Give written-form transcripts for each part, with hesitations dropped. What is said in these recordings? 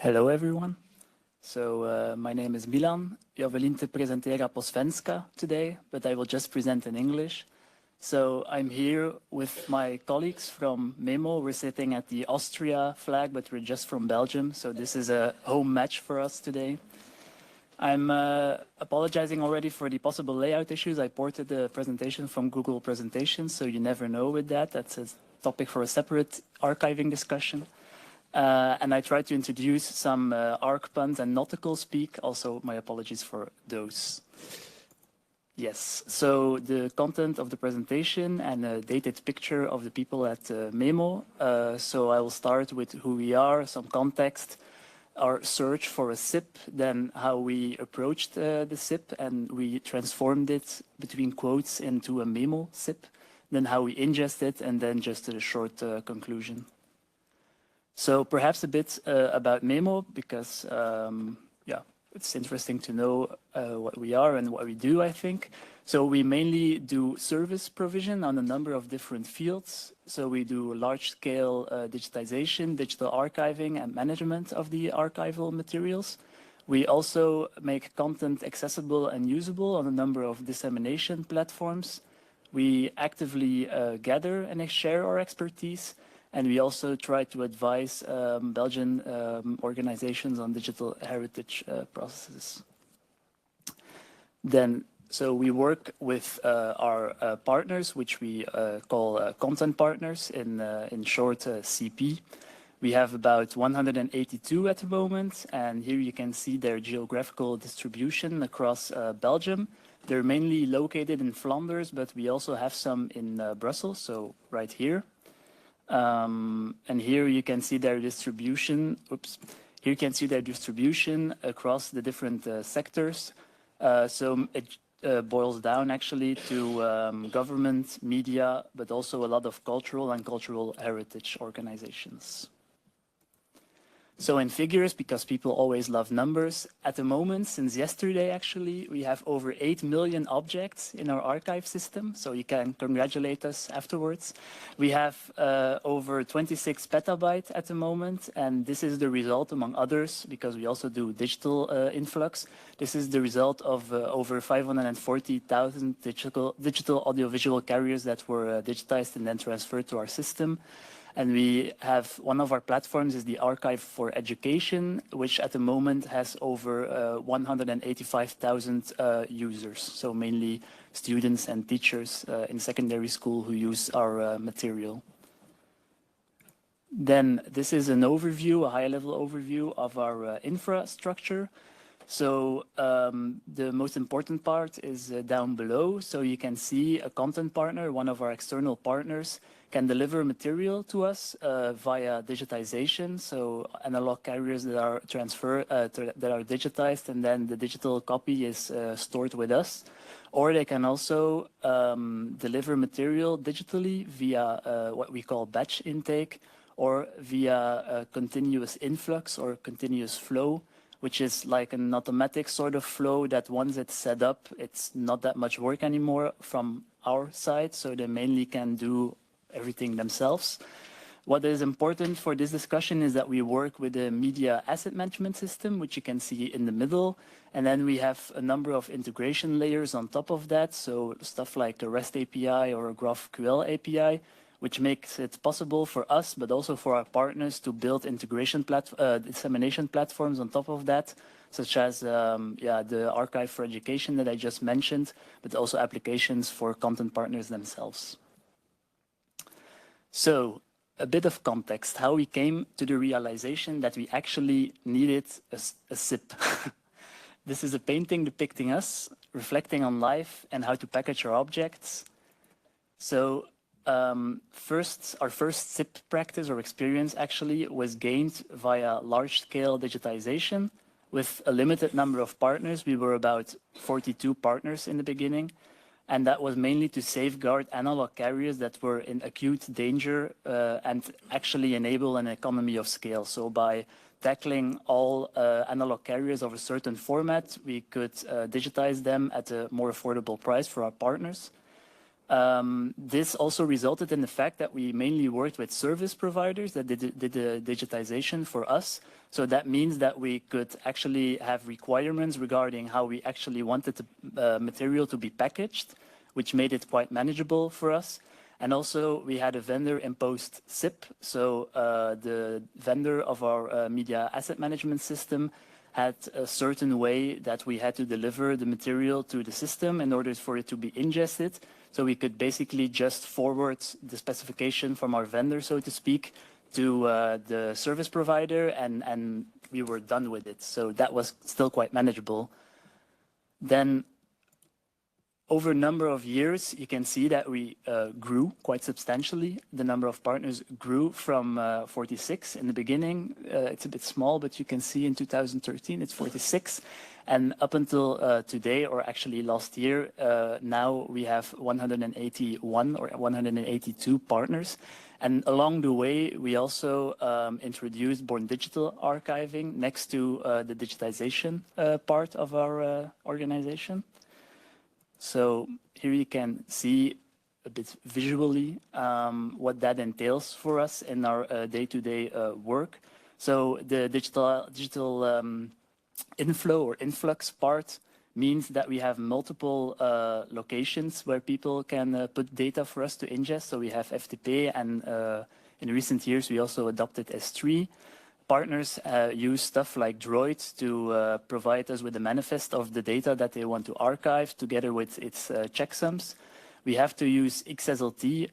Hello everyone. My name is Milan. Jag vill inte presentera på svenska today, but I will just present in English. So I'm here with my colleagues from meemoo. We're sitting at the Austria flag, but we're just from Belgium. So this is a home match for us today. I'm apologizing already for the possible layout issues. I ported the presentation from Google Presentations, so you never know with that. That's a topic for a separate archiving discussion. And I tried to introduce some ARK puns and nautical speak. Also, my apologies for those. Yes, so the content of the presentation and a dated picture of the people at meemoo. So I will start with who we are, some context, our search for a SIP, then how we approached the SIP and we transformed it between quotes into a meemoo SIP, then how we ingest it, and then just a short conclusion. So perhaps a bit about meemoo, because it's interesting to know what we are and what we do, I think. So we mainly do service provision on a number of different fields. So we do large-scale digitization, digital archiving, and management of the archival materials. We also make content accessible and usable on a number of dissemination platforms. We actively gather and share our expertise. And we also try to advise Belgian organizations on digital heritage processes. So we work with our partners, which we call content partners, in short CP. We have about 182 at the moment, and here you can see their geographical distribution across Belgium. They're mainly located in Flanders, but we also have some in Brussels, so right here. And here you can see their distribution. Here you can see their distribution across the different sectors. So it boils down actually to government, media, but also a lot of cultural and cultural heritage organizations. So in figures, because people always love numbers, at the moment, since yesterday actually, we have over 8 million objects in our archive system, so you can congratulate us afterwards. We have over 26 petabytes at the moment, and this is the result, among others, because we also do digital influx. This is the result of over 540,000 digital audiovisual carriers that were digitized and then transferred to our system. And we have, one of our platforms is the Archive for Education, which at the moment has over 185,000 users. So mainly students and teachers in secondary school who use our material. Then this is an overview, a high-level overview of our infrastructure. So the most important part is down below. So you can see a content partner, one of our external partners, can deliver material to us via digitization. So analog carriers that are transferred, that are digitized, and then the digital copy is stored with us. Or they can also deliver material digitally via what we call batch intake, or via continuous influx or continuous flow, which is like an automatic sort of flow that once it's set up, it's not that much work anymore from our side. So they mainly can do everything themselves. What is important for this discussion is that we work with a media asset management system, which you can see in the middle. And then we have a number of integration layers on top of that. So stuff like a REST API or a GraphQL API, which makes it possible for us, but also for our partners to build integration dissemination platforms on top of that, such as the Archive for Education that I just mentioned, but also applications for content partners themselves. So a bit of context, how we came to the realization that we actually needed a SIP. This is a painting depicting us, reflecting on life and how to package our objects. So our first SIP practice or experience actually was gained via large-scale digitization with a limited number of partners. We were about 42 partners in the beginning. And that was mainly to safeguard analog carriers that were in acute danger and actually enable an economy of scale. So by tackling all analog carriers of a certain format, we could digitize them at a more affordable price for our partners. This also resulted in the fact that we mainly worked with service providers that did the digitization for us. So that means that we could actually have requirements regarding how we actually wanted the material to be packaged, which made it quite manageable for us. And also we had a vendor imposed SIP. So the vendor of our media asset management system had a certain way that we had to deliver the material to the system in order for it to be ingested. So we could basically just forward the specification from our vendor, so to speak, to the service provider, and we were done with it. So that was still quite manageable. Then over a number of years, you can see that we grew quite substantially. The number of partners grew from 46 in the beginning. It's a bit small, but you can see in 2013, it's 46. And up until today, or actually last year, now we have 181 or 182 partners. And along the way, we also introduced Born Digital archiving next to the digitization part of our organization. So here you can see a bit visually what that entails for us in our day-to-day work. So the digital inflow or influx part means that we have multiple locations where people can put data for us to ingest. So we have FTP, and in recent years we also adopted S3. Partners use stuff like Droid to provide us with a manifest of the data that they want to archive together with its checksums. We have to use XSLT,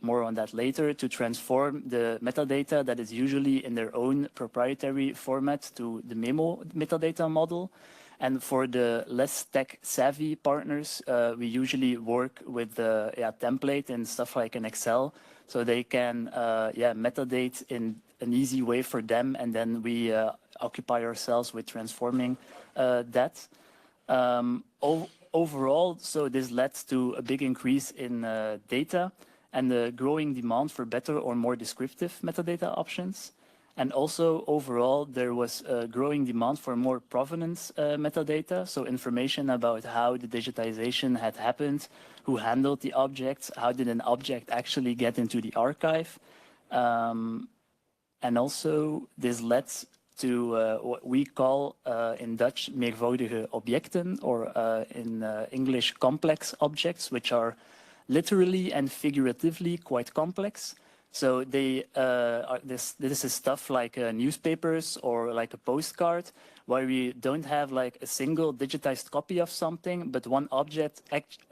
more on that later, to transform the metadata that is usually in their own proprietary format to the meemoo metadata model. And for the less tech-savvy partners, we usually work with the template and stuff like an Excel, so they can metadate in an easy way for them, and then we occupy ourselves with transforming that. Overall, so this led to a big increase in data and the growing demand for better or more descriptive metadata options. And also overall, there was a growing demand for more provenance metadata, so information about how the digitization had happened, who handled the objects, how did an object actually get into the archive. And also this led to what we call in Dutch meervoudige objecten, or in English complex objects, which are literally and figuratively quite complex. So they this is stuff like newspapers or like a postcard, where we don't have like a single digitized copy of something, but one object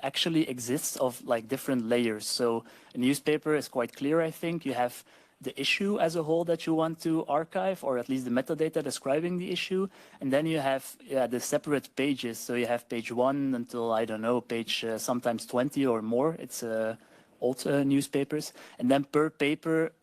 actually exists of like different layers. So a newspaper is quite clear, I think. You have the issue as a whole that you want to archive, or at least the metadata describing the issue. And then you have the separate pages. So you have page 1 until, I don't know, page sometimes 20 or more. It's old newspapers. And then per paper,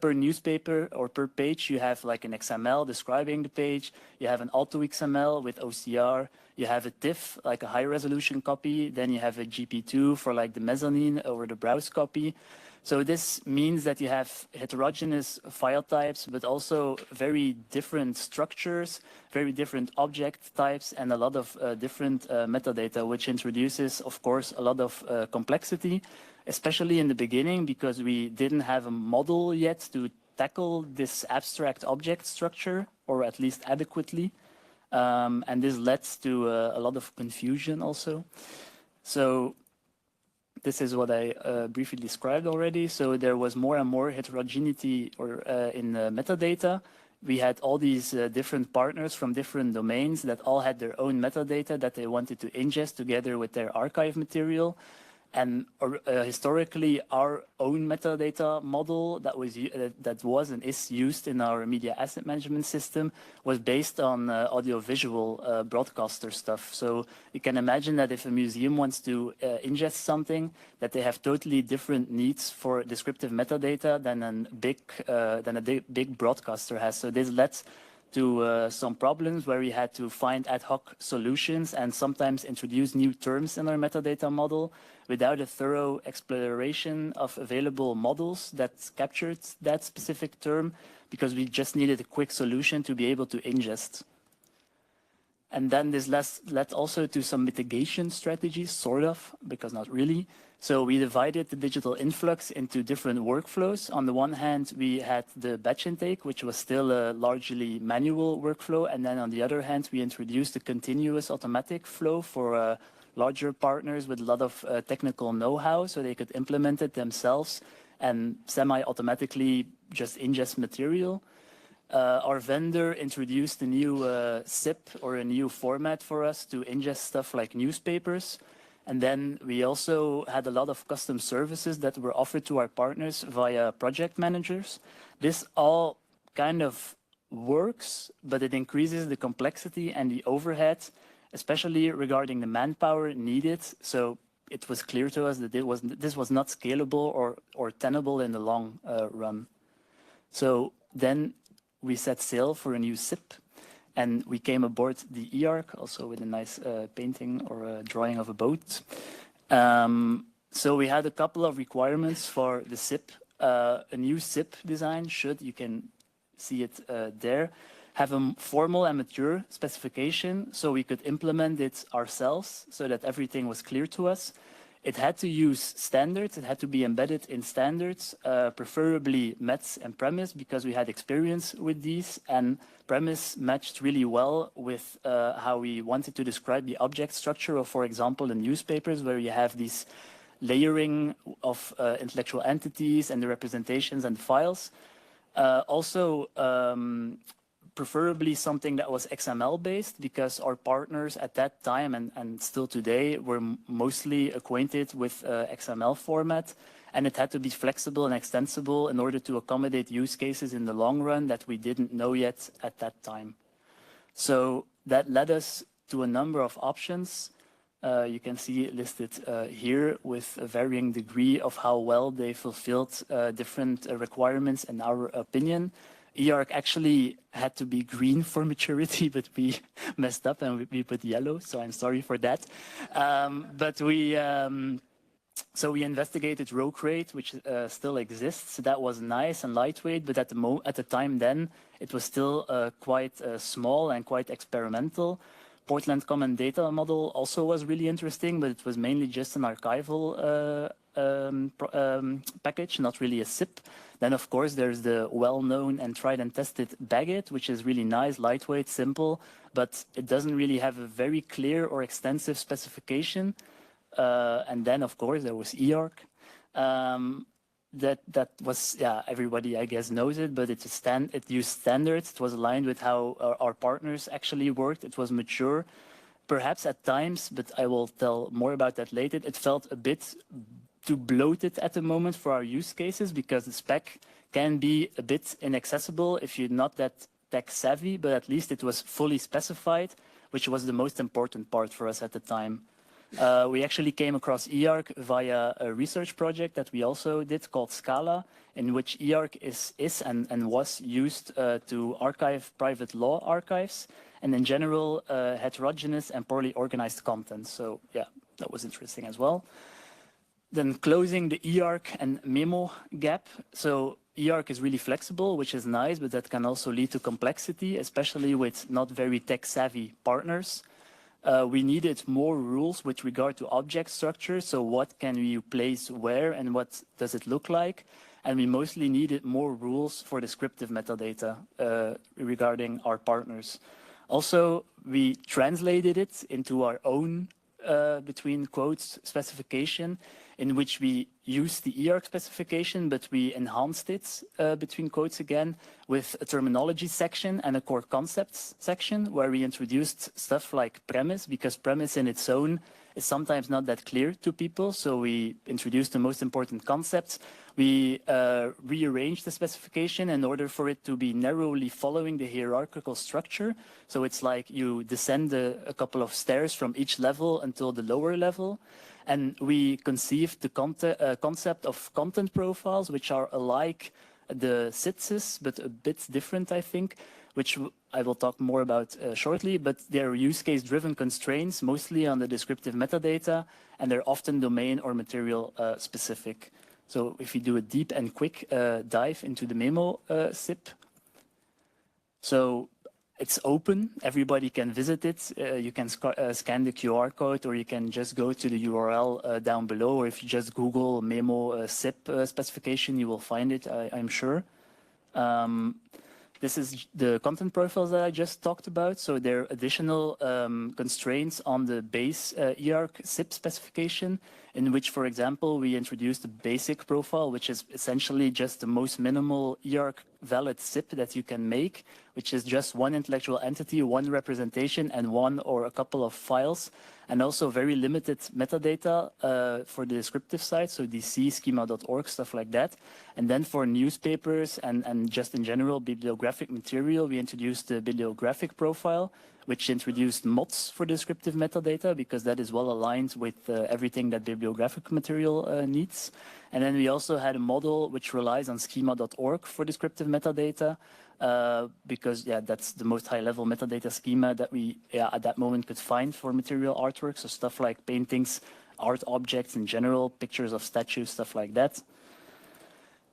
per newspaper or per page, you have like an XML describing the page. You have an Auto XML with OCR. You have a TIFF, like a high resolution copy. Then you have a GP2 for like the mezzanine or the browse copy. So this means that you have heterogeneous file types, but also very different structures, very different object types, and a lot of different metadata, which introduces, of course, a lot of complexity, especially in the beginning, because we didn't have a model yet to tackle this abstract object structure, or at least adequately. And this led to a lot of confusion also. So this is what I briefly described already. So there was more and more heterogeneity in metadata. We had all these different partners from different domains that all had their own metadata that they wanted to ingest together with their archive material. And historically, our own metadata model that was and is used in our media asset management system was based on audiovisual broadcaster stuff. So you can imagine that if a museum wants to ingest something, that they have totally different needs for descriptive metadata than a big broadcaster has. So this led to some problems where we had to find ad hoc solutions and sometimes introduce new terms in our metadata model without a thorough exploration of available models that captured that specific term, because we just needed a quick solution to be able to ingest. And then this led also to some mitigation strategies, sort of, because not really. So we divided the digital influx into different workflows. On the one hand, we had the batch intake, which was still a largely manual workflow. And then on the other hand, we introduced a continuous automatic flow for larger partners with a lot of technical know-how, so they could implement it themselves and semi-automatically just ingest material. Our vendor introduced a new SIP or a new format for us to ingest stuff like newspapers. And then we also had a lot of custom services that were offered to our partners via project managers. This all kind of works, but it increases the complexity and the overhead, especially regarding the manpower needed. So it was clear to us that this was not scalable or tenable in the long run. So then we set sail for a new SIP. And we came aboard the E-ARK, also with a nice painting or a drawing of a boat. So we had a couple of requirements for the SIP. A new SIP design should, you can see it there, have a formal and mature specification so we could implement it ourselves so that everything was clear to us. It had to use standards, it had to be embedded in standards, preferably METS and Premise, because we had experience with these, and Premise matched really well with how we wanted to describe the object structure of, for example, the newspapers, where you have this layering of intellectual entities and the representations and files. Also, preferably something that was XML based, because our partners at that time and still today were mostly acquainted with XML format, and it had to be flexible and extensible in order to accommodate use cases in the long run that we didn't know yet at that time. So that led us to a number of options. You can see it listed here with a varying degree of how well they fulfilled different requirements in our opinion. E-ARK actually had to be green for maturity, but we messed up and we put yellow, so I'm sorry for that. So we investigated row crate, which still exists. That was nice and lightweight, but at the time then, it was still quite small and quite experimental. Portland Common Data Model also was really interesting, but it was mainly just an archival package, not really a SIP. Then, of course, there's the well-known and tried and tested Baggit, which is really nice, lightweight, simple, but it doesn't really have a very clear or extensive specification. And then, of course, there was E-ARK. That was, yeah, everybody, I guess, knows it, but it used standards. It was aligned with how our partners actually worked. It was mature, perhaps at times, but I will tell more about that later. It felt a bit too bloated at the moment for our use cases, because the spec can be a bit inaccessible if you're not that tech savvy, but at least it was fully specified, which was the most important part for us at the time. We actually came across E-ARK via a research project that we also did called Scala, in which E-ARK is and was used to archive private law archives, and in general, heterogeneous and poorly organized content. So yeah, that was interesting as well. Then closing the E-ARK and meemoo gap. So E-ARK is really flexible, which is nice, but that can also lead to complexity, especially with not very tech-savvy partners. We needed more rules with regard to object structure. So what can we place where and what does it look like? And we mostly needed more rules for descriptive metadata regarding our partners. Also, we translated it into our own, between quotes, specification, in which we used the E-ARK specification, but we enhanced it, between quotes again, with a terminology section and a core concepts section, where we introduced stuff like premise, because premise in its own is sometimes not that clear to people. So we introduced the most important concepts. We rearranged the specification in order for it to be narrowly following the hierarchical structure. So it's like you descend a couple of stairs from each level until the lower level. And we conceived the concept of content profiles, which are alike the SITSs, but a bit different, I think, which I will talk more about shortly, but they're use case driven constraints, mostly on the descriptive metadata, and they're often domain or material specific. So if we do a deep and quick dive into the meemoo SIP. So it's open, everybody can visit it. You can scan the QR code, or you can just go to the URL down below, or if you just Google meemoo SIP specification, you will find it, I'm sure. This is the content profiles that I just talked about. So there are additional constraints on the base E-ARK SIP specification, in which, for example, we introduced the basic profile, which is essentially just the most minimal E-ARK valid SIP that you can make, which is just one intellectual entity, one representation, and one or a couple of files, and also very limited metadata for the descriptive side, so DC, schema.org, stuff like that. And then for newspapers and just in general bibliographic material, we introduced the bibliographic profile, which introduced mods for descriptive metadata, because that is well aligned with everything that bibliographic material needs. And then we also had a model which relies on schema.org for descriptive metadata, because that's the most high-level metadata schema that we at that moment could find for material artwork. So stuff like paintings, art objects in general, pictures of statues, stuff like that.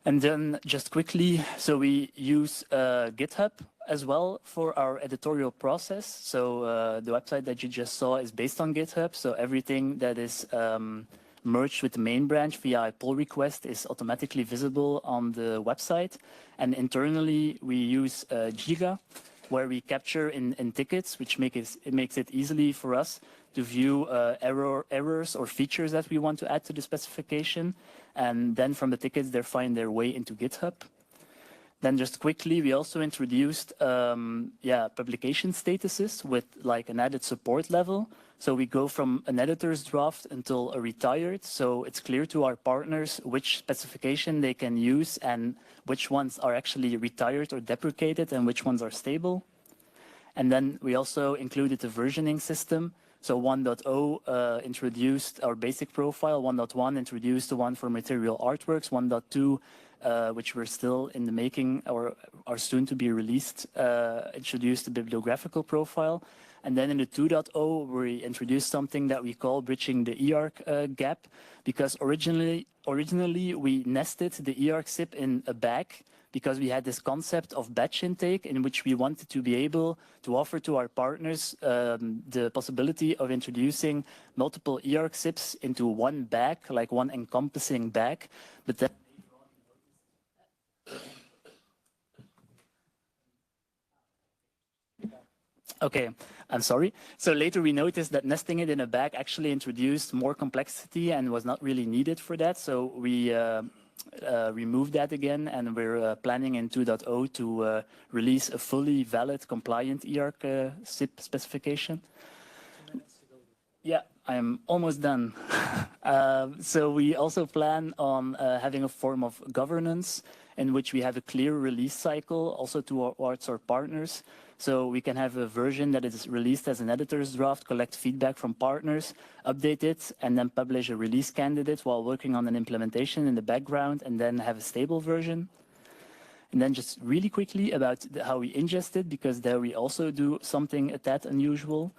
And then just quickly, so we use GitHub as well for our editorial process. So the website that you just saw is based on GitHub. So everything that is merged with the main branch via a pull request is automatically visible on the website. And internally, we use Jira, where we capture in tickets, which makes it easily for us to view errors or features that we want to add to the specification. And then from the tickets, they find their way into GitHub. Then just quickly, we also introduced publication statuses with like an added support level. So we go from an editor's draft until a retired. So it's clear to our partners which specification they can use and which ones are actually retired or deprecated and which ones are stable. And then we also included a versioning system. So 1.0 introduced our basic profile, 1.1 introduced the one for material artworks, 1.2, which we're still in the making or are soon to be released, introduced the bibliographical profile. And then in the 2.0, we introduced something that we call bridging the E-ARK gap, because originally we nested the E-ARK SIP in a bag, because we had this concept of batch intake in which we wanted to be able to offer to our partners the possibility of introducing multiple E-ARK SIPs into one bag, like one encompassing bag. But then okay, I'm sorry. So later we noticed that nesting it in a bag actually introduced more complexity and was not really needed for that. So we removed that again, and we're planning in 2.0 to release a fully valid, compliant E-ARK SIP specification. Yeah, I'm almost done. So we also plan on having a form of governance in which we have a clear release cycle also towards our partners. So we can have a version that is released as an editor's draft, collect feedback from partners, update it, and then publish a release candidate while working on an implementation in the background, and then have a stable version. And then just really quickly about how we ingest it, because there we also do something a tad unusual.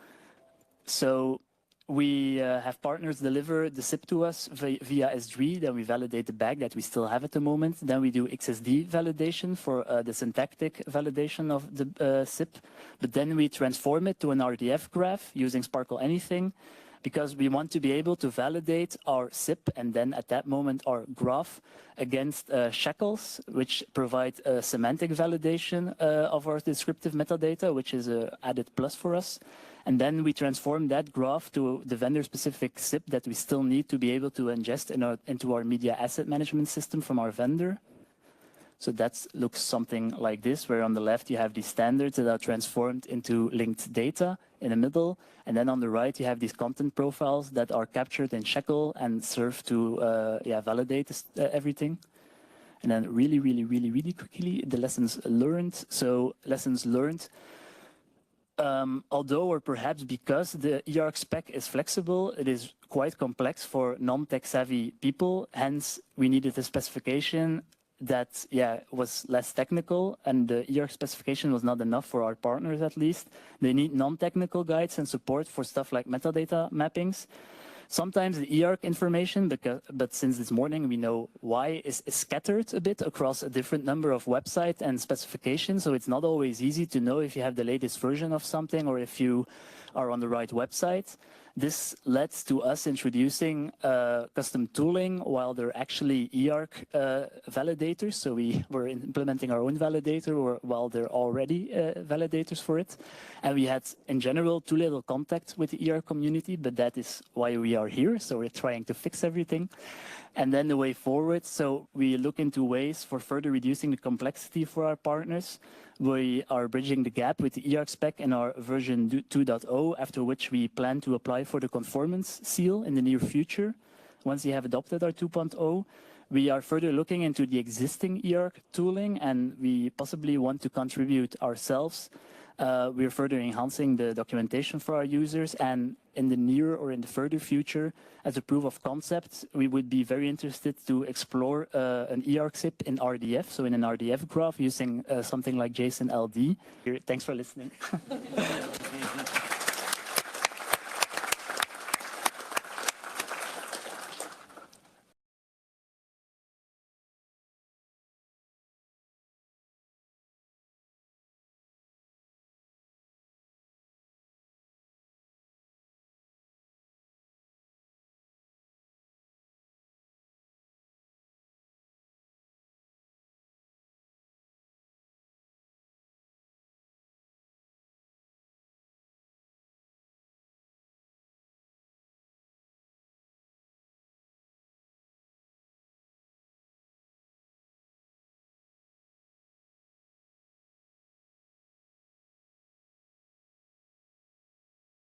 So we have partners deliver the SIP to us via S3, then we validate the bag that we still have at the moment. Then we do XSD validation for the syntactic validation of the SIP. But then we transform it to an RDF graph using Sparkle Anything, because we want to be able to validate our SIP and then at that moment our graph against shackles, which provide a semantic validation of our descriptive metadata, which is an added plus for us. And then we transform that graph to the vendor-specific SIP that we still need to be able to ingest into our media asset management system from our vendor. So that looks something like this, where on the left you have these standards that are transformed into linked data in the middle. And then on the right you have these content profiles that are captured in Shekel and serve to validate everything. And then really quickly, the lessons learned. So lessons learned. Although, or perhaps because the E-ARK spec is flexible, it is quite complex for non-tech savvy people. Hence, we needed a specification that was less technical, and the E-ARK specification was not enough for our partners at least. They need non-technical guides and support for stuff like metadata mappings. Sometimes the E-ARK information, but since this morning we know why, is scattered a bit across a different number of websites and specifications, so it's not always easy to know if you have the latest version of something or if you are on the right website. This led to us introducing custom tooling while they're actually E-ARK validators. So we were implementing our own validator while they're already validators for it. And we had, in general, too little contact with the E-ARK community, but that is why we are here. So we're trying to fix everything. And then the way forward, so we look into ways for further reducing the complexity for our partners. We are bridging the gap with the E-ARK spec in our version 2.0, after which we plan to apply for the conformance seal in the near future. Once we have adopted our 2.0, we are further looking into the existing E-ARK tooling, and we possibly want to contribute ourselves. We're further enhancing the documentation for our users, and in the near or in the further future, as a proof of concept, we would be very interested to explore an E-ARK zip in RDF, so in an RDF graph using something like JSON LD. Thanks for listening.